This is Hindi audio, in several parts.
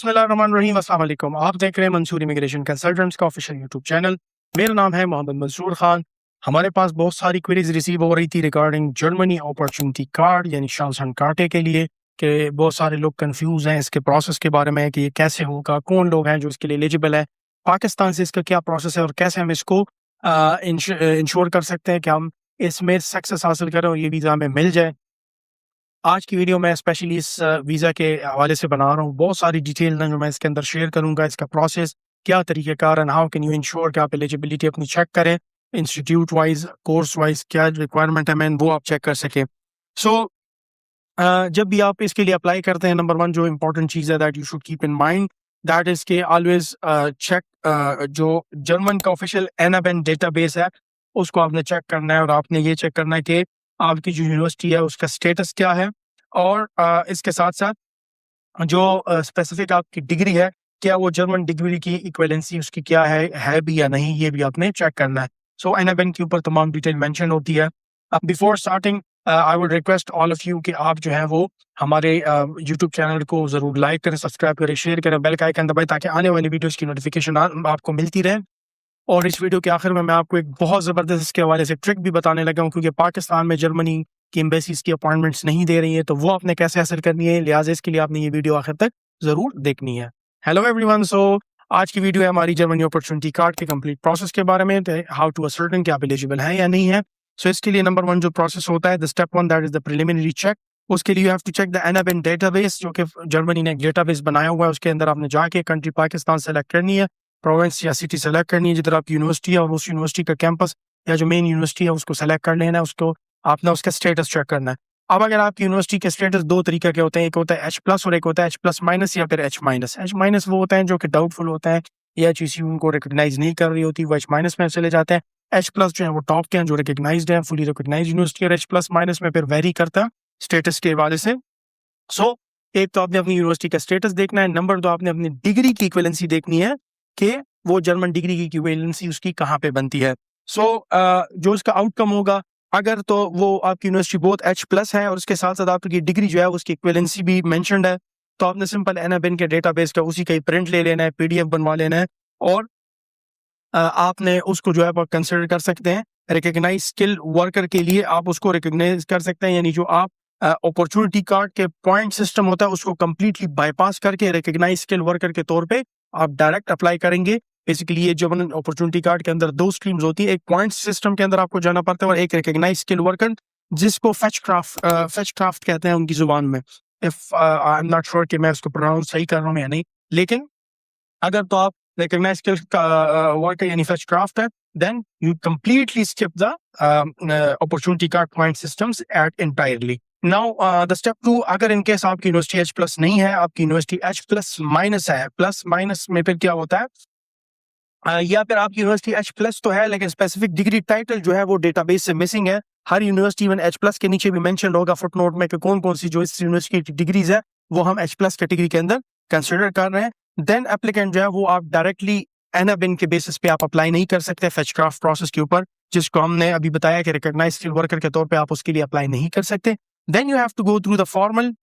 बिस्मिल्लाहिर्रहमानिर्रहीम, अस्सलाम वालेकुम। आप देख रहे हैं मंसूर इमिग्रेशन कंसल्टेंट्स का ऑफिशियल यूट्यूब चैनल। मेरा नाम है मोहम्मद मंसूर खान। हमारे पास बहुत सारी क्वेरीज रिसीव हो रही थी रिगार्डिंग जर्मनी अपॉर्चुनिटी कार्ड यानी शांसन कार्टे के लिए, कि बहुत सारे लोग कंफ्यूज हैं इसके प्रोसेस के बारे में कि ये कैसे होगा, कौन लोग हैं जो इसके लिए एलिजिबल है, पाकिस्तान से इसका क्या प्रोसेस है और कैसे हम इसको इंश्योर कर सकते हैं कि हम इसमें सक्सेस हासिल करें और ये वीज़ा हमें मिल जाए। आज की वीडियो मैं स्पेशली इस वीज़ा के हवाले से बना रहा हूँ। बहुत सारी डिटेल हैं जो मैं इसके अंदर शेयर करूँगा, इसका प्रोसेस क्या तरीक़ेकार and how can you ensure कि आप एलिजिबिलिटी अपनी चेक करें, इंस्टीट्यूट वाइज, कोर्स वाइज क्या रिक्वायरमेंट है मैन वो आप चेक कर सकें। सो जब भी आप इसके लिए अप्लाई करते हैं, नंबर वन जो इंपॉर्टेंट चीज़ है that you should keep in mind that is के ऑलवेज चेक जो जर्मन का ऑफिशियल एनाबेन डेटाबेस है उसको आपने चेक करना है, और आपने ये चेक करना है कि आपकी जो यूनिवर्सिटी है उसका स्टेटस क्या है, और इसके साथ साथ जो स्पेसिफिक आपकी डिग्री है क्या वो जर्मन डिग्री की इक्विवेलेंसी उसकी क्या है भी या नहीं, ये भी आपने चेक करना है। सो एनएबएन के ऊपर तमाम डिटेल मेंशन होती है। अब before starting I would request all of you कि आप जो है वो हमारे यूट्यूब चैनल को जरूर लाइक करें, सब्सक्राइब करें, शेयर करें, बेल का आइकन दबाएं ताकि आने वाली वीडियोस की नोटिफिकेशन आपको मिलती रहे। और इस वीडियो के आखिर में मैं आपको एक बहुत ज़बरदस्त इसके हवाले से ट्रिक भी बताने लगा हूँ, क्योंकि पाकिस्तान में जर्मनी की एम्बेसीज की अपॉइंटमेंट्स नहीं दे रही है, तो वो आपने कैसे हासिल करनी है, लिहाजा इसके लिए आपने ये वीडियो आखिर तक ज़रूर देखनी है। हेलो एवरीवन, सो आज की वीडियो है हमारी जर्मनी अपॉर्चुनिटी कार्ड के कंप्लीट प्रोसेस के बारे में, हाउ टू असर्टेन कि आप एलिजिबल हैं या नहीं है। सो इसके लिए नंबर वन जो प्रोसेस होता है, the step one that is the preliminary check. उसके लिए you have to check the anabin database, जो कि जर्मनी ने एक डेटाबेस बनाया हुआ है। उसके अंदर आपने जाके कंट्री पाकिस्तान सेलेक्ट करनी है, प्रोविंस या सिटी सेलेक्ट करनी है जिधर आपकी यूनिवर्सिटी है, और उस यूनिवर्सिटी का कैंपस या जो मेन यूनिवर्सिटी है उसको सेलेक्ट कर लेना है, उसको आपने उसका स्टेटस चेक करना है। अब अगर आपकी यूनिवर्सिटी के स्टेटस दो तरीके के होते हैं, एक होता है H+ और एक होता है H+- या फिर H-। H- वो होते हैं जो कि डाउटफुल होते हैं या HEC उनको रिकॉग्नाइज नहीं कर रही होती, वो H- में चले जाते हैं। H+ जो है वो टॉप के हैं, जो रिकॉग्नाइज्ड है, फुली रिकॉग्नाइज्ड यूनिवर्सिटी, और H+- में फिर वेरी करता है स्टेटस के हवाले से। सो एक तो आपने अपनी यूनिवर्सिटी का स्टेटस देखना है, नंबर दो आपने अपनी डिग्री की इक्विवेलेंसी देखनी है कि वो जर्मन डिग्री की इक्विवेलेंसी उसकी कहाँ पे बनती है। सो जो इसका आउटकम होगा, अगर तो वो आपकी यूनिवर्सिटी बहुत H+ है और उसके साथ साथ आपकी डिग्री जो है उसकी इक्विवेलेंसी भी मेंशन्ड है, तो आपने सिंपल एनाबेन के डेटाबेस का उसी का ही प्रिंट ले लेना है, PDF बनवा लेना है, और आपने उसको जो है कंसिडर कर सकते हैं रिकॉग्नाइज स्किल वर्कर के लिए, आप उसको रिकॉग्नाइज कर सकते हैं। यानी जो आप अपॉर्चुनिटी कार्ड के पॉइंट सिस्टम होता है उसको कंप्लीटली बाईपास करके रिकॉग्नाइज स्किल वर्कर के तौर पे आप डायरेक्ट अप्लाई करेंगे। बेसिकली ये जो अपॉर्चुनिटी कार्ड के अंदर दो स्ट्रीम्स होती है, एक पॉइंट सिस्टम के अंदर आपको जाना पड़ता है और एक रिकॉग्नाइज स्किल वर्कर जिसको फेच क्राफ्ट कहते हैं उनकी जुबान में। If I am not sure कि मैं उसको प्रोनाउंस सही कर रहा हूँ या नहीं, लेकिन अगर तो आप रिकॉग्नाइज स्किल वर्कर यानी फेच क्राफ्ट है, then you completely skip the opportunity card point systems at entirely. Now the step 2, अगर in case आपकी यूनिवर्सिटी H+ नहीं है, आपकी यूनिवर्सिटी H+- है, प्लस माइनस में फिर क्या होता है, या फिर आपकी यूनिवर्सिटी H+ तो है लेकिन स्पेसिफिक डिग्री टाइटल जो है वो डेटाबेस से मिसिंग है। हर यूनिवर्सिटी इवन H+ के नीचे भी मेंशन होगा फुटनोट में कि कौन कौन सी जो इस यूनिवर्सिटी की डिग्रीज है वो हम H+ कैटेगरी के अंदर कंसिडर कर रहे हैं। देन एप्लीकेंट जो है वो आप डायरेक्टली एनाबिन के बेसिस पे आप अप्लाई नहीं कर सकते फेचक्राफ्ट प्रोसेस के ऊपर, जिसको हमने अभी बताया कि रिकॉग्नाइज्ड स्किल वर्कर के तौर पे आप उसके लिए अप्लाई नहीं कर सकते। Then you have to go through the formal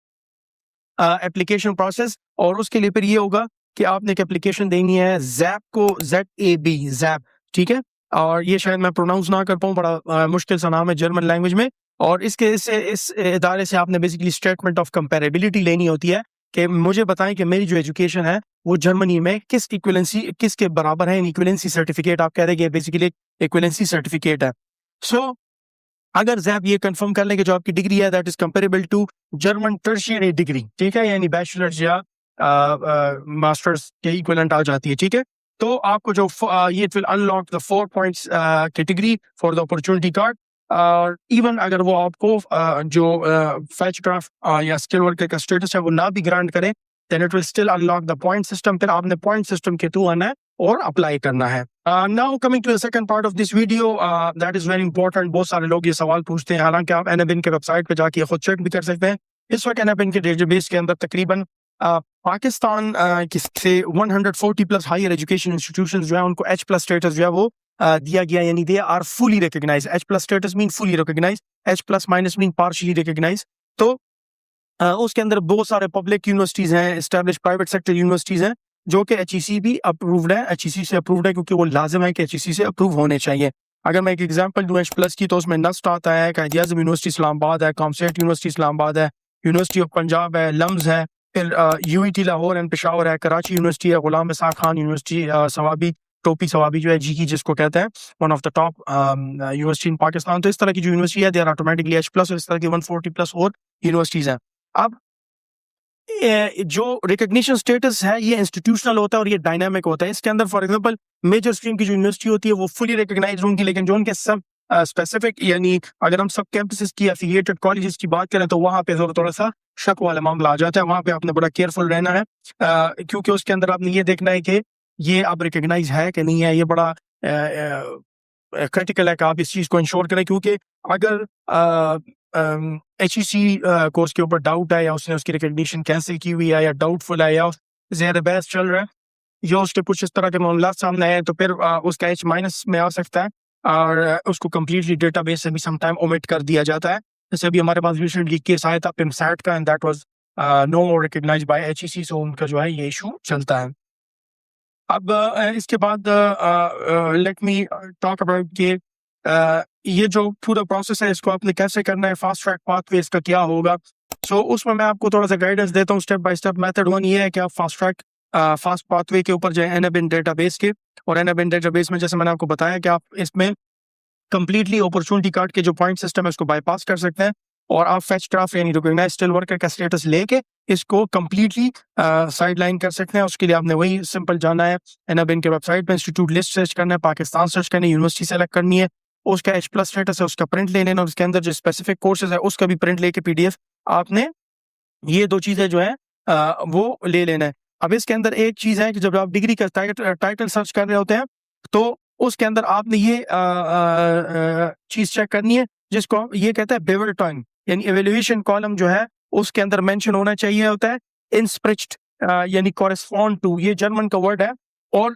application process, और उसके लिए फिर ये होगा कि आपने एक एप्लीकेशन देनी है ZAB को, ZAB, ठीक है, और ये शायद मैं प्रोनाउंस ना कर पाऊँ, बड़ा मुश्किल सा नाम है जर्मन लैंग्वेज में। और इस इदारे से आपने बेसिकली स्टेटमेंट ऑफ कंपेरेबिलिटी लेनी होती है कि मुझे बताएं कि मेरी जो एजुकेशन है वो जर्मनी में किस इक्विवेलेंसी किसके बराबर है। इक्विवेलेंसी सर्टिफिकेट आप कह रहे हैं बेसिकली इक्विवेलेंसी सर्टिफिकेट है। सो अगर ZAB ये कंफर्म कर ले कि जो आपकी डिग्री है that is comparable to German tertiary degree, ठीक है, यानी बैचलर्स या मास्टर्स के इक्विवेलेंट आ जाती है, ठीक है, तो आपको जो ये will unlock the 4 points category for the opportunity card. और इवन अगर वो आपको जो फेच क्राफ्ट या स्किल वर्कर का स्टेटस है वो ना भी ग्रांट करें, then it will still unlock the point system. फिर आपने पॉइंट सिस्टम के थ्रू आना है और अप्लाई करना है। Now coming to the second part of this video, that is very important. बहुत सारे लोग ये सवाल पूछते हैं, हालांकि आप एनाबिन के वेबसाइट पे जाके खुद चेक भी कर सकते हैं। इस वक्त एनाबिन के डेटाबेस के अंदर तकरीबन पाकिस्तान से 140+ हायर एजुकेशन इंस्टीट्यूशंस जो है उनको H+ स्टेटस जो है वो दिया गया, यानी they are fully recognised. H+ status mean fully recognised, H+- mean partially recognised. तो उसके अंदर बहुत सारे पब्लिक यूनिवर्सिटीज़ हैं, एस्टैब्लिश प्राइवेट सेक्टर यूनिवर्सिटीज़ हैं, जो कि एचईसी भी अप्रूव्ड है, एचईसी से अप्रूव्ड है क्योंकि वो लाजिम है कि एचईसी से अप्रूव होने चाहिए। अगर मैं एक एग्जांपल दूं एच प्लस की, तो उसमें नस्ट आता है, कायद आज़म यूनिवर्सिटी इस्लामाबाद है, कॉमसेट यूनिवर्सिटी इस्लामाबाद है, यूनिवर्सिटी ऑफ पंजाब है, लम्स है, फिर यूईटी लाहौर एंड पेशावर है, कराची यूनिवर्सिटी है, गुलाम इसाक खान यूनिवर्सिटी, सवाबी टोपी सवाबी जो है जी की जिसको कहते हैं, one of the top university in Pakistan. तो इस तरह की जो यूनिवर्सिटी है they are automatically H plus, और इस तरह की 140 प्लस और यूनिवर्सिटीज़ हैं। अब जो रिकॉग्निशन स्टेटस है ये इंस्टीट्यूशनल होता है और ये डायनामिक होता है। इसके अंदर फॉर एग्जांपल मेजर स्ट्रीम की जो यूनिवर्सिटी होती है वो फुली रिकॉग्नाइज्ड होंगी, लेकिन जो उनके सब स्पेसिफिक यानी अगर हम सब कैंपसेस की एफिलिएटेड कॉलेजेस की बात करें तो वहाँ पे थोड़ा सा शक वाला मामला आ जाता है। वहाँ पे आपने बड़ा केयरफुल रहना है, क्योंकि उसके अंदर आपने ये देखना है कि ये अब रिकॉग्नाइज है कि नहीं है। ये बड़ा क्रिटिकल है कि आप इस चीज़ को इंश्योर करें, क्योंकि अगर एचईसी कोर्स के ऊपर डाउट है या उसने उसकी रिकॉग्निशन कैंसिल की हुई है या डाउटफुल है या ज़्यादा बहस चल रहा है या उसके कुछ इस तरह के मामला सामने आए, तो फिर उसका एच माइनस में आ सकता है और उसको कम्प्लीटली डेटाबेस से भी समटाइम ओमिट कर दिया जाता है। जैसे अभी हमारे पास रिसेंटली केस आया था पिमसैट का, and that was no more recognised by HEC, so उनका जो है ये इशू चलता है। अब इसके बाद लेट मी टॉक अबाउट कि ये जो पूरा प्रोसेस है इसको आपने कैसे करना है, फास्ट ट्रैक पाथवे इसका क्या होगा। सो उसमें मैं आपको थोड़ा सा गाइडेंस देता हूँ स्टेप बाय स्टेप। मेथड 1 ये है कि आप फास्ट ट्रैक फास्ट पाथवे के ऊपर जाए एनएबिन डेटाबेस के, और एनएबिन डेटाबेस में जैसे मैंने आपको बताया कि आप इसमें कंप्लीटली अपॉर्चुनिटी कार्ड के जो पॉइंट सिस्टम है उसको बाईपास कर सकते हैं, और आप फेच ड्राफ्ट यानी रिकॉग्नाइज्ड स्टिल वर्कर का स्टेटस लेके इसको कंप्लीटली साइड लाइन कर सकते हैं। उसके लिए आपने वही सिंपल जाना है एनएबिन के वेबसाइट पे, इंस्टीट्यूट लिस्ट सर्च करना है, पाकिस्तान सर्च करना है, यूनिवर्सिटी सेलेक्ट करनी है, उसका एच प्लस स्टेटस है उसका प्रिंट ले लेना, और उसके अंदर जो स्पेसिफिक कोर्सेज है उसका भी प्रिंट लेके पीडीएफ आपने ये दो चीजें जो है वो ले लेना है। अब इसके अंदर एक चीज है कि जब आप डिग्री का टाइटल सर्च कर रहे होते हैं तो उसके अंदर आपने ये चीज चेक करनी है जिसको ये कहता है बेवल टाइम, यानी एवेल्युएशन कॉलम जो है उसके अंदर मेंशन होना चाहिए होता है इंस्प्रिच्ड यानी कॉरेस्पॉन्ड टू, ये जर्मन का वर्ड है, और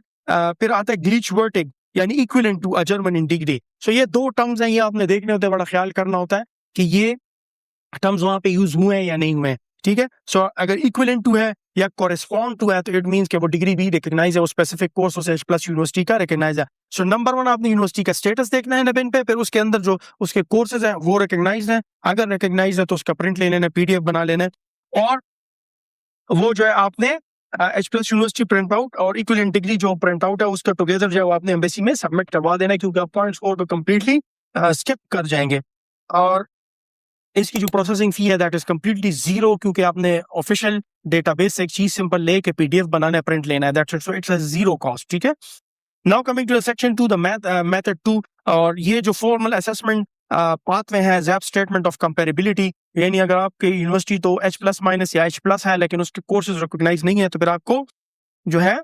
फिर आता है ग्लीच वर्टिंग यानी equivalent to a German in degree. So ये दो टर्म्स हैं, ये आपने देखने होते हैं, बड़ा ख्याल करना होता है कि ये टर्म्स वहां पे यूज हुए हैं या नहीं हुए हैं। ठीक है, सो अगर इक्विवेलेंट टू है या कॉरेस्पॉन्ड टू है तो इट मींस कि वो डिग्री भी रिकॉग्नाइज है, वो स्पेसिफिक कोर्स उसे एच प्लस यूनिवर्सिटी का रिकॉग्नाइज है। सो नंबर 1 आपने यूनिवर्सिटी का स्टेटस देखना है नेबिन पे, फिर उसके अंदर जो उसके कोर्सेज हैं वो रिकॉग्नाइज है, अगर रिकॉग्नाइज है तो उसका प्रिंट ले लेना, पीडीएफ बना लेना, और वो जो है आपने H plus university print out और इक्विवेलेंट डिग्री जो प्रिंट आउट है उसका टुगेदर जो है आपने एम्बेसी में सबमिट करवा देना है, क्योंकि आप पॉइंट स्कोर तो कम्प्लीटली स्किप कर जाएंगे। और इसकी जो प्रोसेसिंग फी है दैट इज कम्प्लीटली जीरो, क्योंकि आपने ऑफिशियल डेटाबेस से एक चीज सिंपल लेके पीडीएफ बनाना है, प्रिंट लेना है, that's it, so it's a zero cost. ठीक है, now coming to section 2 the method 2, और ये जो फॉर्मल असेसमेंट पाथ में है जैप स्टेटमेंट ऑफ कंपेरेबिलिटी, यानी अगर आपकी यूनिवर्सिटी तो एच प्लस माइनस या एच प्लस है लेकिन उसके कोर्सेज रिकॉग्नाइज नहीं है, तो फिर आपको जो है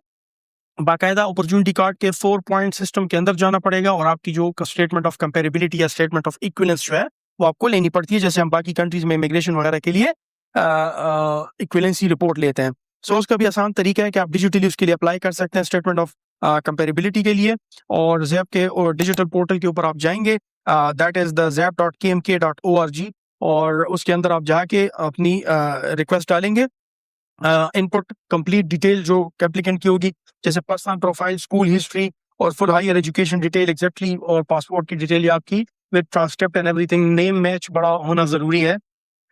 बाकायदा अपॉर्चुनिटी कार्ड के 4 पॉइंट सिस्टम के अंदर जाना पड़ेगा, और आपकी जो स्टेटमेंट ऑफ कंपेरेबिलिटी या स्टेटमेंट ऑफ इक्विवेलेंस जो है वो आपको लेनी पड़ती है, जैसे हम बाकी कंट्रीज में इमिग्रेशन वगैरह के लिए इक्विवेलेंसी रिपोर्ट लेते हैं। सो उसका भी आसान तरीका है कि आप डिजिटली उसके लिए अप्लाई कर सकते हैं स्टेटमेंट ऑफ कंपेरेबिलिटी के लिए, और जैप के और डिजिटल पोर्टल के ऊपर आप जाएंगे, दैट इज द zap.kmk.org, और उसके अंदर आप जाके अपनी रिक्वेस्ट डालेंगे, इनपुट कंप्लीट डिटेल जो एप्लीकेंट की होगी, जैसे पर्सनल प्रोफाइल, स्कूल हिस्ट्री और full higher education detail exactly, और पासपोर्ट की डिटेल आपकी with transcript and everything, name match बड़ा होना जरूरी है।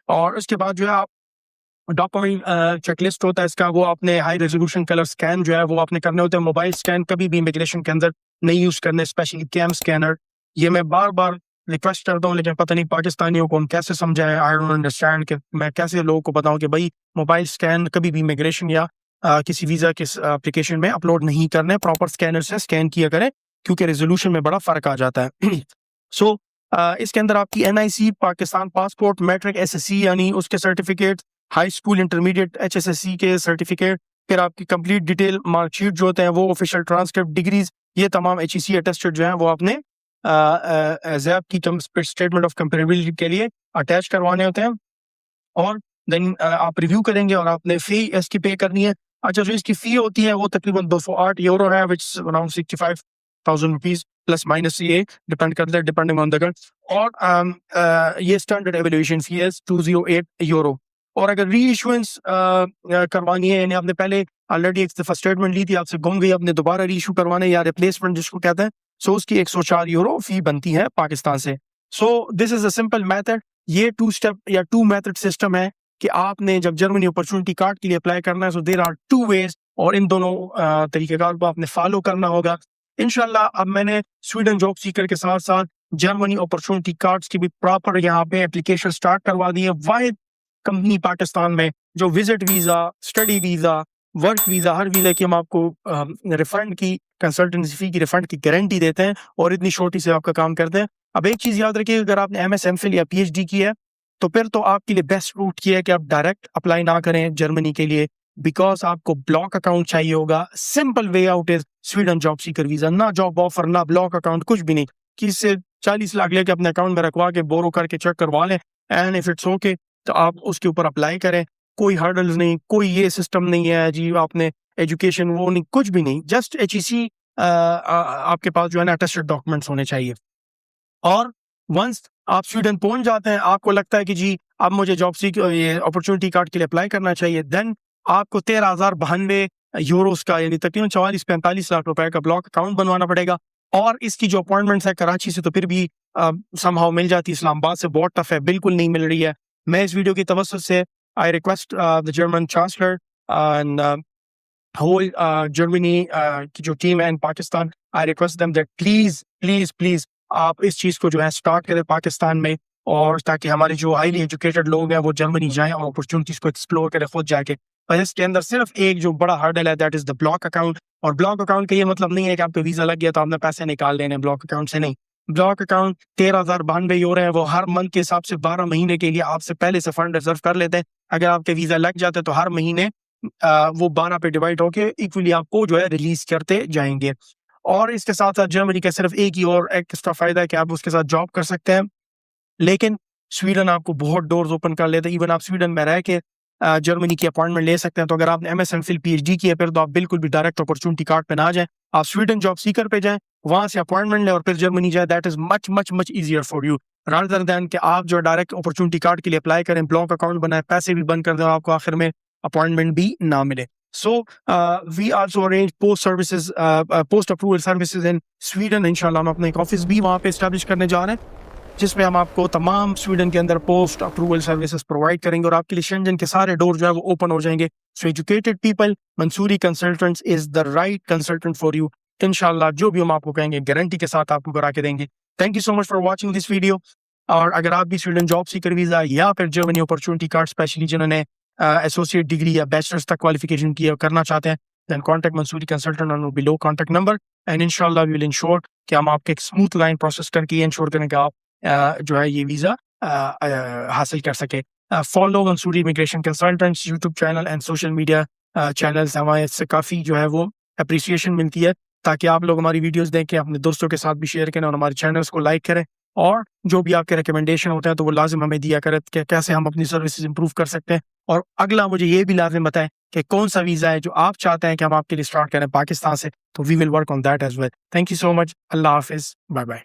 और उसके बाद जो है आप डॉक्यूमेंट चेकलिस्ट होता है इसका, वो आपने हाई रेजोल्यूशन कलर स्कैन जो है वो आपने करने होते हैं। मोबाइल स्कैन कभी भी इमिग्रेशन के अंदर नहीं यूज करने, स्पेशली कैम स्कैनर। ये मैं बार बार रिक्वेस्ट करता हूँ, लेकिन पता नहीं पाकिस्तानियों को हम कैसे समझाएं, आई डोंट अंडरस्टैंड कि मैं कैसे लोगों को बताऊं कि भाई मोबाइल स्कैन कभी भी इमिग्रेशन या किसी वीजा के एप्लीकेशन में अपलोड नहीं करने, प्रॉपर स्कैनर से स्कैन किया करें, क्योंकि रेजोल्यूशन में बड़ा फर्क आ जाता है। सो इसके अंदर आपकी NIC, Pakistan passport, matric, SSC यानी उसके certificate, high school intermediate HSSC के सर्टिफिकेट, फिर आपकी कंप्लीट डिटेल मार्कशीट जो होते हैं वो, ऑफिशियल ट्रांसक्रिप्ट, डिग्रीज, ये तमाम एचईसी अटेस्टेड जो है वो आपने जैप की स्टेटमेंट ऑफ कंपेरेबिलिटी के लिए अटैच करवाने होते हैं, और देन आप रिव्यू करेंगे और आपने फी इसकी पे करनी है। अच्छा, जो इसकी फी होती है वो तकरीबन 208 यूरो है, विच अराउंड 65,000 रुपीज प्लस माइनस, ये डिपेंड करता है डिपेंडिंग ऑन द कंट्री। और ये स्टैंडर्ड एवेल्युएशन फी है 208 यूरो। और अगर री इशुएंस करवानी है, यानी आपने पहले ऑलरेडी एक दफा स्टेटमेंट ली थी, आपसे गुम गई, आपने दोबारा री इशू करवाना है या रिप्लेसमेंट जिसको कहते हैं, सो उसकी 104 यूरो फी बनती है पाकिस्तान से। So this is a simple method. ये 2 स्टेप या 2 मेथड सिस्टम है कि आपने जब जर्मनी अपॉर्चुनिटी कार्ड के लिए अप्लाई करना है, सो देयर आर 2 वेज, और इन दोनों तरीकेकार को आपने फॉलो करना होगा इंशाल्लाह। अब मैंने स्वीडन जॉब सीकर के साथ साथ जर्मनी अपॉर्चुनिटी कार्ड्स की भी प्रॉपर यहाँ पे एप्लीकेशन स्टार्ट करवा दी है। वाहिद कंपनी पाकिस्तान में जो visit visa, study visa, work visa, हर वीजा की हम आपको रिफंड की, कंसल्टेंसी फी की रिफंड की गारंटी देते हैं और इतनी छोटी से आपका काम करते हैं। अब एक चीज याद रखिए, अगर आपने MS MPhil या PhD की है तो फिर तो आपके लिए बेस्ट रूट की है कि आप डायरेक्ट अप्लाई ना करें जर्मनी के लिए, बिकॉज आपको ब्लॉक अकाउंट चाहिए होगा। Simple way out is Sweden job seeker visa, ना जॉब ऑफर ना ब्लॉक अकाउंट, कुछ भी नहीं। किससे 40 लाख लेके अपने अकाउंट में रखवा के बोरो करके चेक करवा लें, एंड इफ इट्स ओके तो आप उसके ऊपर अप्लाई करें। कोई हर्डल्स नहीं, कोई ये सिस्टम नहीं है जी आपने एजुकेशन वो नहीं, कुछ भी नहीं। जस्ट HEC आपके पास जो है ना अटेस्टेड डॉक्यूमेंट्स होने चाहिए। और वंस आप स्वीडन पहुंच जाते हैं, आपको लगता है कि जी अब मुझे जॉब सीख ये अपॉर्चुनिटी कार्ड के लिए अप्लाई करना चाहिए, देन आपको 13,092 यूरोस का यानी तकरीबन 44-45 लाख रुपए का ब्लॉक अकाउंट बनवाना पड़ेगा। और इसकी जो अपॉइंटमेंट्स है कराची से तो फिर भी समहाउ मिल जाती, इस्लामाबाद से बहुत टफ है, बिल्कुल नहीं मिल रही है। मैं इस वीडियो की तवज्जुह से I request the German chancellor and whole Germany की जो टीम है in Pakistan, I request them that please please please आप इस चीज को जो है स्टार्ट करें पाकिस्तान में, और ताकि हमारे जो हाईली एजुकेटेड लोग हैं वो जर्मनी जाएं और अपॉर्चुनिटीज को एक्सप्लोर करें खुद जाके। पर इसके अंदर सिर्फ एक जो बड़ा हर्डल है, that is the block account. और ब्लॉक अकाउंट का ये मतलब नहीं है कि आपको वीजा लग गया तो आपने पैसे निकाल लेने ब्लॉक अकाउंट से, नहीं। ब्लॉक अकाउंट 13,092 यूरो है, वो हर मंथ के हिसाब से 12 महीने के लिए आपसे पहले से फंड रिजर्व कर लेते हैं। अगर आपके वीजा लग जाते तो हर महीने वो 12 पे डिवाइड होके इक्वली आपको जो है रिलीज करते जाएंगे। और इसके साथ साथ जर्मनी का सिर्फ एक ही और एक्स्ट्रा फायदा है कि आप उसके साथ जॉब कर सकते हैं, लेकिन स्वीडन आपको बहुत डोर्स ओपन कर लेते हैं। इवन आप स्वीडन में रह के जर्मनी की अपॉइंटमेंट ले सकते हैं। तो अगर आपने MS MPhil PhD की है फिर तो आप बिल्कुल भी डायरेक्ट अपॉर्चुनिटी कार्ड पे ना जाएं, आप स्वीडन जॉब सीकर पे जाएं, वहां से अपॉइंटमेंट लें और फिर जर्मनी जाए। That is much much much easier for you rather than कि आप जो डायरेक्ट अपॉर्चुनिटी कार्ड के लिए अप्लाई करें, ब्लॉक अकाउंट बनाए, पैसे भी बंद कर दें, आपको आखिर में अपॉइंटमेंट भी ना मिले। So we also arrange post approval services in Sweden। इंशाल्लाह हम अपना एक ऑफिस भी वहाँ पे एस्टेब्लिश करने जा रहे हैं जिसमें हम आपको तमाम स्वीडन के अंदर पोस्ट अप्रूवल सर्विसेज प्रोवाइड करेंगे और आपके लिए शेंजन के सारे डोर जो है वो ओपन हो जाएंगे। So educated people, Mansoori consultants is the right consultant for you. इंशाल्लाह जो भी हम आपको कहेंगे गारंटी के साथ आपको करा के देंगे। Thank you so much for watching this video. और अगर आप भी स्वीडन जॉब सीकर वीजा या फिर जर्मनी अपॉर्चुनिटी कार्ड स्पेशली जिन्होंने एसोसिएट डिग्री या बैचलर्स तक क्वालिफिकेशन की करना चाहते हैं, then contact Mansoori Consultant on below contact number and inshallah we will ensure कि हम आपके एक स्मूथ लाइन प्रोसेस करके इंश्योर करें कि आप जो है ये वीजा हासिल कर सके। Follow Mansoori immigration consultants YouTube channel and social media channels, हमारे इससे काफ़ी जो है वो अप्रिसिएशन मिलती है, ताकि आप लोग हमारी वीडियोस देखें, अपने दोस्तों के साथ भी शेयर करें और हमारे चैनल्स को लाइक करें। और जो भी आपके रिकमेंडेशन होते हैं तो वो लाजिम हमें दिया करें कि कैसे हम अपनी सर्विसेज इंप्रूव कर सकते हैं। और अगला मुझे ये भी लाजिम बताएं कि कौन सा वीज़ा है जो आप चाहते हैं कि हम आपके लिए स्टार्ट करें पाकिस्तान से, तो we will work on that as well. Thank you so much. अल्लाह हाफिज़, बाय बाय।